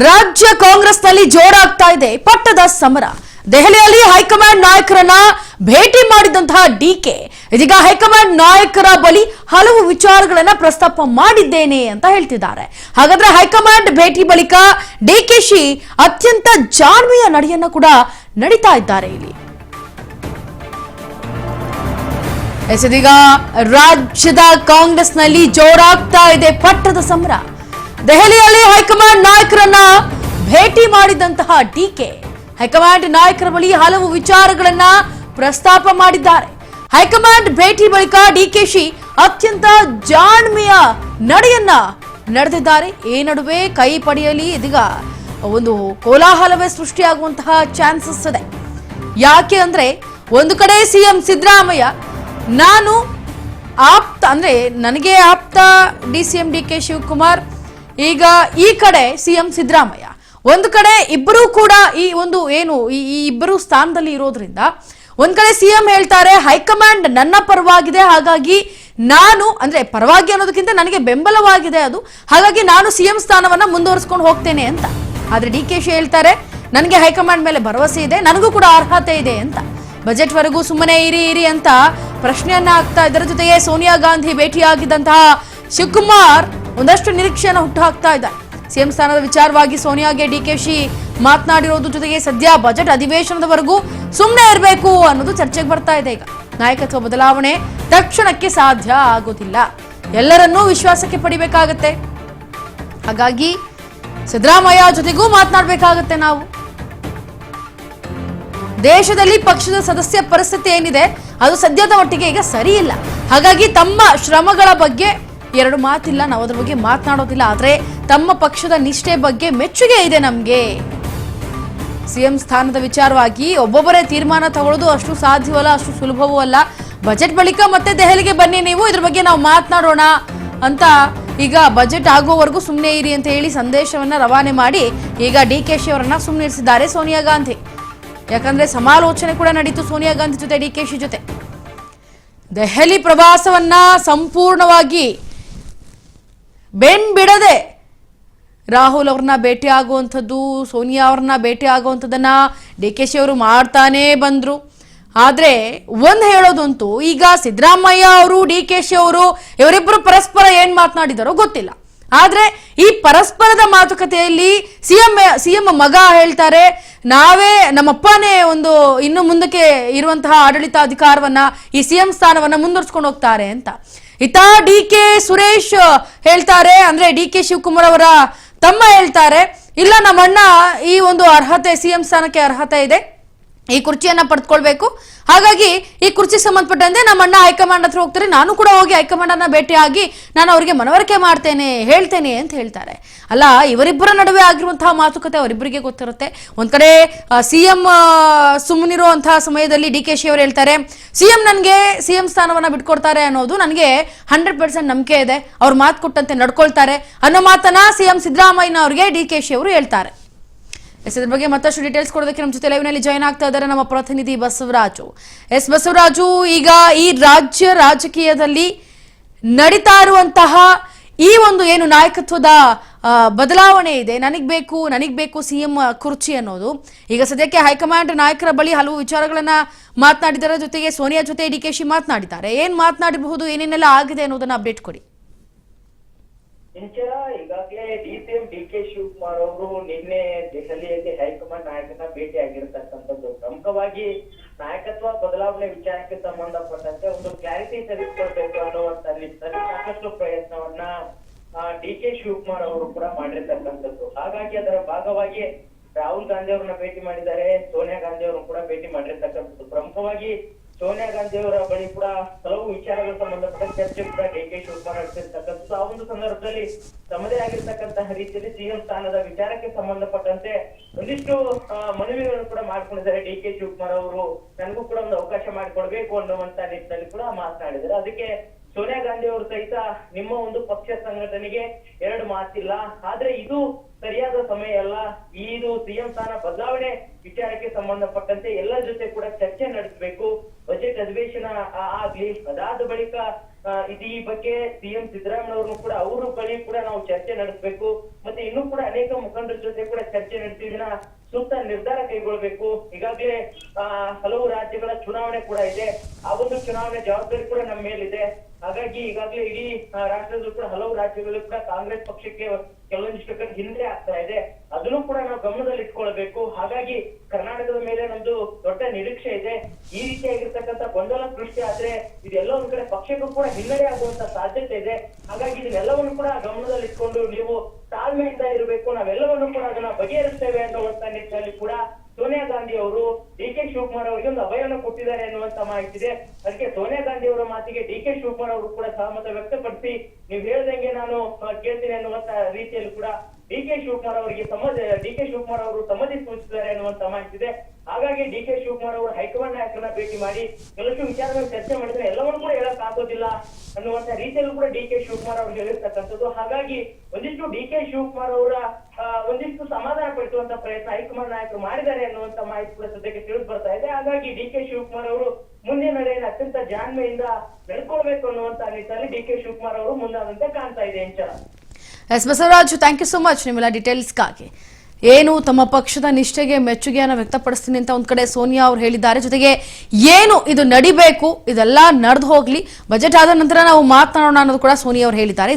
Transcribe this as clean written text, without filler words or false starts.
ರಾಜ್ಯ ಕಾಂಗ್ರೆಸ್ನಲ್ಲಿ ಜೋರಾಗ್ತಾ ಇದೆ ಪಟ್ಟದ ಸಮರ. ದೆಹಲಿಯಲ್ಲಿ ಹೈಕಮಾಂಡ್ ನಾಯಕರನ್ನ ಭೇಟಿ ಮಾಡಿದಂತಹ ಡಿಕೆ ಇದೀಗ ಹೈಕಮಾಂಡ್ ನಾಯಕರ ಬಳಿ ಹಲವು ವಿಚಾರಗಳನ್ನ ಪ್ರಸ್ತಾಪ ಮಾಡಿದ್ದೇನೆ ಅಂತ ಹೇಳ್ತಿದ್ದಾರೆ. ಹಾಗಾದ್ರೆ ಹೈಕಮಾಂಡ್ ಭೇಟಿ ಬಳಿಕ ಡಿಕೆಶಿ ಅತ್ಯಂತ ಜಾಣ್ಮೆಯ ನಡೆಯನ್ನ ಕೂಡ ನಡೀತಾ ಇದ್ದಾರೆ. ಇಲ್ಲಿ ಇದೀಗ ರಾಜ್ಯದ ಕಾಂಗ್ರೆಸ್ನಲ್ಲಿ ಜೋರಾಗ್ತಾ ಇದೆ ಪಟ್ಟದ ಸಮರ. ದೆಹಲಿಯಲ್ಲಿ ಹೈಕಮಾಂಡ್ ನಾಯಕರನ್ನ ಭೇಟಿ ಮಾಡಿದಂತಹ ಡಿಕೆ ಹೈಕಮಾಂಡ್ ನಾಯಕರ ಬಳಿ ಹಲವು ವಿಚಾರಗಳನ್ನ ಪ್ರಸ್ತಾಪ ಮಾಡಿದ್ದಾರೆ. ಹೈಕಮಾಂಡ್ ಭೇಟಿ ಬಳಿಕ ಡಿಕೆಶಿ ಅತ್ಯಂತ ಜಾಣ್ಮೆಯ ನಡೆಯನ್ನ ನಡೆದಿದ್ದಾರೆ. ಈ ನಡುವೆ ಕೈ ಪಡೆಯಲಿ ಇದೀಗ ಒಂದು ಕೋಲಾಹಲವೇ ಸೃಷ್ಟಿಯಾಗುವಂತಹ ಚಾನ್ಸಸ್ ಇದೆ. ಯಾಕೆ ಅಂದ್ರೆ ಒಂದು ಕಡೆ ಸಿಎಂ ಸಿದ್ದರಾಮಯ್ಯ ನಾನು ಆಪ್ತ ಅಂದ್ರೆ ನನಗೆ ಆಪ್ತ ಡಿಸಿಎಂ ಡಿಕೆ ಶಿವಕುಮಾರ್, ಈಗ ಈ ಕಡೆ ಸಿಎಂ ಸಿದ್ದರಾಮಯ್ಯ, ಒಂದು ಕಡೆ ಇಬ್ಬರೂ ಕೂಡ ಈ ಒಂದು ಏನು ಈ ಇಬ್ಬರು ಸ್ಥಾನದಲ್ಲಿ ಇರೋದ್ರಿಂದ ಒಂದ್ ಕಡೆ ಸಿಎಂ ಹೇಳ್ತಾರೆ ಹೈಕಮಾಂಡ್ ನನ್ನ ಪರವಾಗಿದೆ, ಹಾಗಾಗಿ ನಾನು ಅಂದ್ರೆ ಪರವಾಗಿ ಅನ್ನೋದಕ್ಕಿಂತ ನನಗೆ ಬೆಂಬಲವಾಗಿದೆ ಅದು, ಹಾಗಾಗಿ ನಾನು ಸಿಎಂ ಸ್ಥಾನವನ್ನ ಮುಂದುವರಿಸ್ಕೊಂಡು ಹೋಗ್ತೇನೆ ಅಂತ. ಆದ್ರೆ ಡಿಕೆಶಿ ಹೇಳ್ತಾರೆ ನನಗೆ ಹೈಕಮಾಂಡ್ ಮೇಲೆ ಭರವಸೆ ಇದೆ, ನನಗೂ ಕೂಡ ಅರ್ಹತೆ ಇದೆ ಅಂತ. ಬಜೆಟ್ ವರೆಗೂ ಸುಮ್ಮನೆ ಇರಿ ಅಂತ ಪ್ರಶ್ನೆಯನ್ನ ಹಾಕ್ತಾ. ಇದರ ಜೊತೆಗೆ ಸೋನಿಯಾ ಗಾಂಧಿ ಭೇಟಿಯಾಗಿದ್ದಂತಹ ಶಿವಕುಮಾರ್ ಒಂದಷ್ಟು ನಿರೀಕ್ಷೆಯನ್ನು ಹುಟ್ಟುಹಾಕ್ತಾ ಇದ್ದಾರೆ. ಸಿಎಂ ಸ್ಥಾನದ ವಿಚಾರವಾಗಿ ಸೋನಿಯಾಗೆ ಡಿಕೆಶಿ ಮಾತನಾಡಿರೋದ್ರ ಜೊತೆಗೆ ಸದ್ಯ ಬಜೆಟ್ ಅಧಿವೇಶನದವರೆಗೂ ಸುಮ್ಮನೆ ಇರಬೇಕು ಅನ್ನೋದು ಚರ್ಚೆಗೆ ಬರ್ತಾ ಇದೆ. ಈಗ ನಾಯಕತ್ವ ಬದಲಾವಣೆ ತಕ್ಷಣಕ್ಕೆ ಸಾಧ್ಯ ಆಗೋದಿಲ್ಲ, ಎಲ್ಲರನ್ನೂ ವಿಶ್ವಾಸಕ್ಕೆ ಪಡಿಬೇಕಾಗತ್ತೆ. ಹಾಗಾಗಿ ಸಿದ್ದರಾಮಯ್ಯ ಜೊತೆಗೂ ಮಾತನಾಡಬೇಕಾಗತ್ತೆ. ನಾವು ದೇಶದಲ್ಲಿ ಪಕ್ಷದ ಸದಸ್ಯ ಪರಿಸ್ಥಿತಿ ಏನಿದೆ ಅದು ಸದ್ಯದ ಮಟ್ಟಿಗೆ ಈಗ ಸರಿ ಇಲ್ಲ. ಹಾಗಾಗಿ ತಮ್ಮ ಶ್ರಮಗಳ ಬಗ್ಗೆ ಎರಡು ಮಾತಿಲ್ಲ, ನಾವು ಅದ್ರ ಬಗ್ಗೆ ಮಾತನಾಡೋದಿಲ್ಲ. ಆದ್ರೆ ತಮ್ಮ ಪಕ್ಷದ ನಿಷ್ಠೆ ಬಗ್ಗೆ ಮೆಚ್ಚುಗೆ ಇದೆ ನಮ್ಗೆ. ಸಿಎಂ ಸ್ಥಾನದ ವಿಚಾರವಾಗಿ ಒಬ್ಬೊಬ್ಬರೇ ತೀರ್ಮಾನ ತಗೊಳ್ಳೋದು ಅಷ್ಟು ಸಾಧ್ಯವಲ್ಲ, ಅಷ್ಟು ಸುಲಭವೂ ಅಲ್ಲ. ಬಜೆಟ್ ಬಳಿಕ ಮತ್ತೆ ದೆಹಲಿಗೆ ಬನ್ನಿ ನೀವು, ಇದ್ರ ಬಗ್ಗೆ ನಾವು ಮಾತನಾಡೋಣ ಅಂತ ಈಗ ಬಜೆಟ್ ಆಗೋವರೆಗೂ ಸುಮ್ಮನೆ ಇರಿ ಅಂತ ಹೇಳಿ ಸಂದೇಶವನ್ನ ರವಾನೆ ಮಾಡಿ ಈಗ ಡಿಕೆಶಿ ಅವರನ್ನ ಸುಮ್ಮನೆ ಇರಿಸಿದ್ದಾರೆ ಸೋನಿಯಾ ಗಾಂಧಿ. ಯಾಕಂದ್ರೆ ಸಮಾಲೋಚನೆ ಕೂಡ ನಡೀತು ಸೋನಿಯಾ ಗಾಂಧಿ ಜೊತೆ ಡಿಕೆಶಿ ಜೊತೆ. ದೆಹಲಿ ಪ್ರವಾಸವನ್ನ ಸಂಪೂರ್ಣವಾಗಿ ಬೆನ್ ಬಿಡದೆ ರಾಹುಲ್ ಅವ್ರನ್ನ ಭೇಟಿ ಆಗುವಂಥದ್ದು, ಸೋನಿಯಾ ಅವ್ರನ್ನ ಭೇಟಿ ಆಗುವಂಥದ್ದನ್ನ ಡಿಕೆಶಿ ಅವರು ಮಾಡ್ತಾನೇ ಬಂದ್ರು. ಆದ್ರೆ ಒಂದ್ ಹೇಳೋದಂತೂ, ಈಗ ಸಿದ್ದರಾಮಯ್ಯ ಅವರು ಡಿಕೆಶಿ ಅವರು ಇವರಿಬ್ಬರು ಪರಸ್ಪರ ಏನ್ ಮಾತನಾಡಿದಾರೋ ಗೊತ್ತಿಲ್ಲ. ಆದ್ರೆ ಈ ಪರಸ್ಪರದ ಮಾತುಕತೆಯಲ್ಲಿ ಸಿಎಂ ಮಗ ಹೇಳ್ತಾರೆ ನಾವೇ ನಮ್ಮಪ್ಪನೇ ಒಂದು ಇನ್ನು ಮುಂದಕ್ಕೆ ಇರುವಂತಹ ಆಡಳಿತಾಧಿಕಾರವನ್ನ ಈ ಸಿಎಂ ಸ್ಥಾನವನ್ನ ಮುಂದುವರ್ಸ್ಕೊಂಡು ಹೋಗ್ತಾರೆ ಅಂತ. ಇತ್ತ ಡಿಕೆ ಸುರೇಶ್ ಹೇಳ್ತಾರೆ, ಅಂದ್ರೆ ಡಿಕೆ ಶಿವಕುಮಾರ್ ಅವರ ತಮ್ಮ ಹೇಳ್ತಾರೆ ಇಲ್ಲ ನಮ್ಮಣ್ಣ ಈ ಒಂದು ಅರ್ಹತೆ ಸಿಎಂ ಸ್ಥಾನಕ್ಕೆ ಅರ್ಹತೆ ಇದೆ, ಈ ಕುರ್ಚಿಯನ್ನ ಪಡೆದುಕೊಳ್ಬೇಕು, ಹಾಗಾಗಿ ಈ ಕುರ್ಚಿ ಸಂಬಂಧಪಟ್ಟಂತೆ ನಮ್ಮಣ್ಣ ಹೈಕಮಾಂಡ್ ಹತ್ರ ಹೋಗ್ತಾರೆ, ನಾನು ಕೂಡ ಹೋಗಿ ಹೈಕಮಾಂಡ್ ಅನ್ನ ಭೇಟಿಯಾಗಿ ನಾನು ಅವರಿಗೆ ಮನವರಿಕೆ ಹೇಳ್ತೇನೆ ಅಂತ ಹೇಳ್ತಾರೆ. ಅಲ್ಲ, ಇವರಿಬ್ಬರ ನಡುವೆ ಆಗಿರುವಂತಹ ಮಾತುಕತೆ ಅವರಿಬ್ಬರಿಗೆ ಗೊತ್ತಿರುತ್ತೆ. ಒಂದ್ ಕಡೆ ಸಿಎಂ ಸುಮ್ಮನಿರುವಂತಹ ಸಮಯದಲ್ಲಿ ಡಿಕೆಶಿ ಅವರು ಹೇಳ್ತಾರೆ ಸಿಎಂ ನನಗೆ ಸಿಎಂ ಸ್ಥಾನವನ್ನ ಬಿಟ್ಕೊಡ್ತಾರೆ ಅನ್ನೋದು ನನಗೆ 100% ನಂಬಿಕೆ ಇದೆ, ಅವ್ರು ಮಾತು ಕೊಟ್ಟಂತೆ ನಡ್ಕೊಳ್ತಾರೆ ಅನ್ನೋ ಮಾತನ್ನ ಸಿಎಂ ಸಿದ್ದರಾಮಯ್ಯ ಅವರಿಗೆ ಡಿಕೆಶಿ ಅವರು ಹೇಳ್ತಾರೆ. ಇದ್ರ ಬಗ್ಗೆ ಮತ್ತಷ್ಟು ಡೀಟೇಲ್ಸ್ ಕೊಡೋದಕ್ಕೆ ನಮ್ಮ ಜೊತೆ ಲೈವ್ ನಲ್ಲಿ ಜಾಯ್ನ್ ಆಗ್ತಾ ಇದ್ದಾರೆ ನಮ್ಮ ಪ್ರತಿನಿಧಿ ಬಸವರಾಜು. ಬಸವರಾಜು, ಈಗ ಈ ರಾಜ್ಯ ರಾಜಕೀಯದಲ್ಲಿ ನಡೀತಾ ಇರುವಂತಹ ಈ ಒಂದು ಏನು ನಾಯಕತ್ವದ ಬದಲಾವಣೆ ಇದೆ, ನನಗ್ ಬೇಕು ಸಿಎಂ ಕುರ್ಚಿ ಅನ್ನೋದು, ಈಗ ಸದ್ಯಕ್ಕೆ ಹೈಕಮಾಂಡ್ ನಾಯಕರ ಬಳಿ ಹಲವು ವಿಚಾರಗಳನ್ನ ಮಾತನಾಡಿದರ ಜೊತೆಗೆ ಸೋನಿಯಾ ಜೊತೆ ಡಿಕೆಶಿ ಮಾತನಾಡಿದ್ದಾರೆ. ಏನ್ ಮಾತನಾಡಬಹುದು, ಏನೇನೆಲ್ಲ ಆಗಿದೆ ಅನ್ನೋದನ್ನ ಅಪ್ಡೇಟ್ ಕೊಡಿ. ಈಗಾಗಲೇ ಡಿಸಿಎಂ ಡಿಕೆ ಶಿವಕುಮಾರ್ ಅವರು ನಿನ್ನೆ ದೆಹಲಿಯಲ್ಲಿ ಹೈಕಮಾಂಡ್ ನಾಯಕನ ಭೇಟಿ ಆಗಿರತಕ್ಕಂಥದ್ದು. ಪ್ರಮುಖವಾಗಿ ನಾಯಕತ್ವ ಬದಲಾವಣೆ ವಿಚಾರಕ್ಕೆ ಸಂಬಂಧಪಟ್ಟಂತೆ ಒಂದು ಕ್ಲಾರಿಟಿ ತೆಗೆದುಕೊಳ್ಬೇಕು ಅನ್ನುವಂತ ನಿಟ್ಟಿನಲ್ಲಿ ಸಾಕಷ್ಟು ಪ್ರಯತ್ನವನ್ನ ಡಿಕೆ ಶಿವಕುಮಾರ್ ಅವರು ಕೂಡ ಮಾಡಿರ್ತಕ್ಕಂಥದ್ದು. ಹಾಗಾಗಿ ಅದರ ಭಾಗವಾಗಿ ರಾಹುಲ್ ಗಾಂಧಿ ಅವರನ್ನ ಭೇಟಿ ಮಾಡಿದ್ದಾರೆ, ಸೋನಿಯಾ ಗಾಂಧಿ ಅವರನ್ನು ಕೂಡ ಭೇಟಿ ಮಾಡಿರ್ತಕ್ಕಂಥದ್ದು. ಪ್ರಮುಖವಾಗಿ ಸೋನಿಯಾ ಗಾಂಧಿ ಅವರ ಬಳಿ ಕೂಡ ಹಲವು ವಿಚಾರಗಳ ಸಂಬಂಧಪಟ್ಟ ಚರ್ಚೆ ಕೂಡ ಡಿಕೆ ಶಿವಕುಮಾರ್ ನಡೆಸಿರ್ತಕ್ಕಂಥದ್ದು. ಆ ಒಂದು ಸಂದರ್ಭದಲ್ಲಿ ತಮ್ಮದೇ ಆಗಿರ್ತಕ್ಕಂತಹ ರೀತಿಯಲ್ಲಿ ಸಿಎಂ ಸ್ಥಾನದ ವಿಚಾರಕ್ಕೆ ಸಂಬಂಧಪಟ್ಟಂತೆ ಒಂದಿಷ್ಟು ಮನವಿಗಳನ್ನು ಕೂಡ ಮಾಡ್ಕೊಂಡಿದ್ದಾರೆ ಡಿಕೆ ಶಿವಕುಮಾರ್ ಅವರು. ನನಗೂ ಕೂಡ ಒಂದು ಅವಕಾಶ ಮಾಡಿಕೊಡ್ಬೇಕು ಅನ್ನುವಂತ ನಿಟ್ಟಿನಲ್ಲಿ ಕೂಡ ಮಾತನಾಡಿದ್ದಾರೆ. ಅದಕ್ಕೆ ಸೋನಿಯಾ ಗಾಂಧಿ ಅವರು ಸಹಿತ ನಿಮ್ಮ ಒಂದು ಪಕ್ಷ ಸಂಘಟನೆಗೆ ಎರಡು ಮಾತಿಲ್ಲ. ಆದ್ರೆ ಇದು ಸರಿಯಾದ ಸಮಯ ಅಲ್ಲ. ಇದು ಸಿಎಂ ಸ್ಥಾನ ಬದಲಾವಣೆ ವಿಚಾರಕ್ಕೆ ಸಂಬಂಧಪಟ್ಟಂತೆ ಎಲ್ಲರ ಜೊತೆ ಕೂಡ ಚರ್ಚೆ ನಡೆಸಬೇಕು. ಬಜೆಟ್ ಅಧಿವೇಶನ ಆಗ್ಲಿ, ಅದಾದ ಬಳಿಕ ಈ ಬಗ್ಗೆ ಸಿಎಂ ಸಿದ್ದರಾಮಯ್ಯ ಅವ್ರನ್ನು ಕೂಡ ಅವ್ರ ಬಳಿ ಕೂಡ ನಾವು ಚರ್ಚೆ ನಡೆಸಬೇಕು. ಮತ್ತೆ ಇನ್ನೂ ಕೂಡ ಅನೇಕ ಮುಖಂಡರ ಜೊತೆ ಕೂಡ ಚರ್ಚೆ ನಡೆಸಿ ಇದನ್ನ ಸೂಕ್ತ ನಿರ್ಧಾರ ಕೈಗೊಳ್ಳಬೇಕು. ಈಗಾಗಲೇ ಹಲವು ರಾಜ್ಯಗಳ ಚುನಾವಣೆ ಕೂಡ ಇದೆ. ಆ ಒಂದು ಚುನಾವಣೆ ಜವಾಬ್ದಾರಿ ಕೂಡ ನಮ್ಮ ಮೇಲಿದೆ. ಹಾಗಾಗಿ ಈಗಾಗಲೇ ಇಡೀ ರಾಷ್ಟ್ರದಲ್ಲೂ ಕೂಡ ಹಲವು ರಾಜ್ಯಗಳಲ್ಲೂ ಕೂಡ ಕಾಂಗ್ರೆಸ್ ಪಕ್ಷಕ್ಕೆ ಕೆಲವೊಂದಿಷ್ಟು ಕಡೆ ಹಿಂದೆ ಆಗ್ತಾ ಇದೆ. ಅದನ್ನು ಕೂಡ ನಾವು ಗಮನದಲ್ಲಿ ಇಟ್ಕೊಳ್ಬೇಕು. ಹಾಗಾಗಿ ಕರ್ನಾಟಕದ ಮೇಲೆ ನಮ್ದು ದೊಡ್ಡ ನಿರೀಕ್ಷೆ ಇದೆ. ಈ ರೀತಿಯಾಗಿರ್ತಕ್ಕಂಥ ಗೊಂದಲ ಸೃಷ್ಟಿ ಆದ್ರೆ ಇದೆಲ್ಲ ಒಂದ್ ಕಡೆ ಪಕ್ಷಕ್ಕೂ ಕೂಡ ಹಿನ್ನಡೆ ಆಗುವಂತ ಸಾಧ್ಯತೆ ಇದೆ. ಹಾಗಾಗಿ ಇದನ್ನೆಲ್ಲವನ್ನು ಕೂಡ ಗಮನದಲ್ಲಿ ಇಟ್ಕೊಂಡು ನೀವು ತಾಳ್ಮೆಯಿಂದ ಇರಬೇಕು. ನಾವೆಲ್ಲವನ್ನು ಕೂಡ ಅದನ್ನ ಬಗೆಹರಿಸ್ತೇವೆ ಅನ್ನುವಂತ ನಿಟ್ಟಿನಲ್ಲಿ ಕೂಡ ಸೋನಿಯಾ ಗಾಂಧಿ ಅವರು ಡಿ.ಕೆ. ಶಿವಕುಮಾರ್ ಅವರಿಗೆ ಒಂದು ಅಭಯವನ್ನು ಕೊಟ್ಟಿದ್ದಾರೆ ಎನ್ನುವಂತ ಮಾಹಿತಿ ಇದೆ. ಅದಕ್ಕೆ ಸೋನಿಯಾ ಗಾಂಧಿ ಅವರ ಮಾತಿಗೆ ಡಿ.ಕೆ. ಶಿವಕುಮಾರ್ ಅವರು ಕೂಡ ಸಹಮತ ವ್ಯಕ್ತಪಡಿಸಿ ನೀವು ಹೇಳ್ದಂಗೆ ನಾನು ಕೇಳ್ತೀನಿ ಅನ್ನುವಂತ ರೀತಿಯಲ್ಲಿ ಕೂಡ ಡಿ.ಕೆ. ಶಿವಕುಮಾರ್ ಅವರಿಗೆ ಡಿ.ಕೆ. ಶಿವಕುಮಾರ್ ಅವರು ಸಮ್ಮತಿ ಸೂಚಿಸಿದ್ದಾರೆ ಅನ್ನುವಂತ ಮಾಹಿತಿ ಇದೆ. ಹಾಗಾಗಿ ಡಿ.ಕೆ. ಶಿವಕುಮಾರ್ ಅವರು ಹೈಕಮಾಂಡ್ ನಾಯಕರನ್ನ ಭೇಟಿ ಮಾಡಿ ಕೆಲವಷ್ಟು ವಿಚಾರಗಳನ್ನು ಚರ್ಚೆ ಮಾಡಿದ್ರೆ ಎಲ್ಲವನ್ನೂ ಕೂಡ ಹೇಳಕ್ ಆಗೋದಿಲ್ಲ ಅನ್ನುವಂತ ರೀತಿಯಲ್ಲೂ ಕೂಡ ಡಿ.ಕೆ. ಶಿವಕುಮಾರ್ ಅವರು ಹೇಳಿರ್ತಕ್ಕಂಥದ್ದು. ಹಾಗಾಗಿ ಒಂದಿಷ್ಟು ಡಿ.ಕೆ. ಶಿವಕುಮಾರ್ ಅವರ ಒಂದಿಷ್ಟು ಸಮಾಧಾನ ಪಡಿಸುವಂತ ಪ್ರಯತ್ನ ಹೈಕಮಾಂಡ್ ನಾಯಕರು ಮಾಡಿದ್ದಾರೆ ಅನ್ನುವಂತ ಮಾಹಿತಿ ಕೂಡ ಸದ್ಯಕ್ಕೆ ತಿಳಿದು ಬರ್ತಾ ಇದೆ. ಹಾಗಾಗಿ ಡಿ.ಕೆ. ಶಿವಕುಮಾರ್ ಅವರು ಮುಂದಿನ ನಡೆಯನ್ನು ಅತ್ಯಂತ ಜಾಣ್ಮೆಯಿಂದ ನಡ್ಕೊಳ್ಬೇಕು ಅನ್ನುವಂತ ನಿಟ್ಟಿನಲ್ಲಿ ಡಿ.ಕೆ. ಶಿವಕುಮಾರ್ ಅವರು ಮುಂದಾದಂತೆ ಕಾಣ್ತಾ ಇದೆ. Inchara S Basavaraj, thank you so much ನಿಮ್ಮೆಲ್ಲ ಡೀಟೇಲ್ಸ್ಗಾಗಿ. ಏನು ತಮ್ಮ ಪಕ್ಷದ ನಿಷ್ಠೆಗೆ ಮೆಚ್ಚುಗೆಯನ್ನು ವ್ಯಕ್ತಪಡಿಸ್ತೀನಿ ಅಂತ ಒಂದ್ ಕಡೆ ಸೋನಿಯಾ ಅವರು ಹೇಳಿದ್ದಾರೆ. ಜೊತೆಗೆ ಏನು ಇದು ನಡಿಬೇಕು, ಇದೆಲ್ಲ ನಡೆದು ಹೋಗ್ಲಿ, ಬಜೆಟ್ ಆದ ನಂತರ ನಾವು ಮಾತನಾಡೋಣ ಅನ್ನೋದು ಕೂಡ ಸೋನಿಯಾ ಅವರು ಹೇಳಿದ್ದಾರೆ.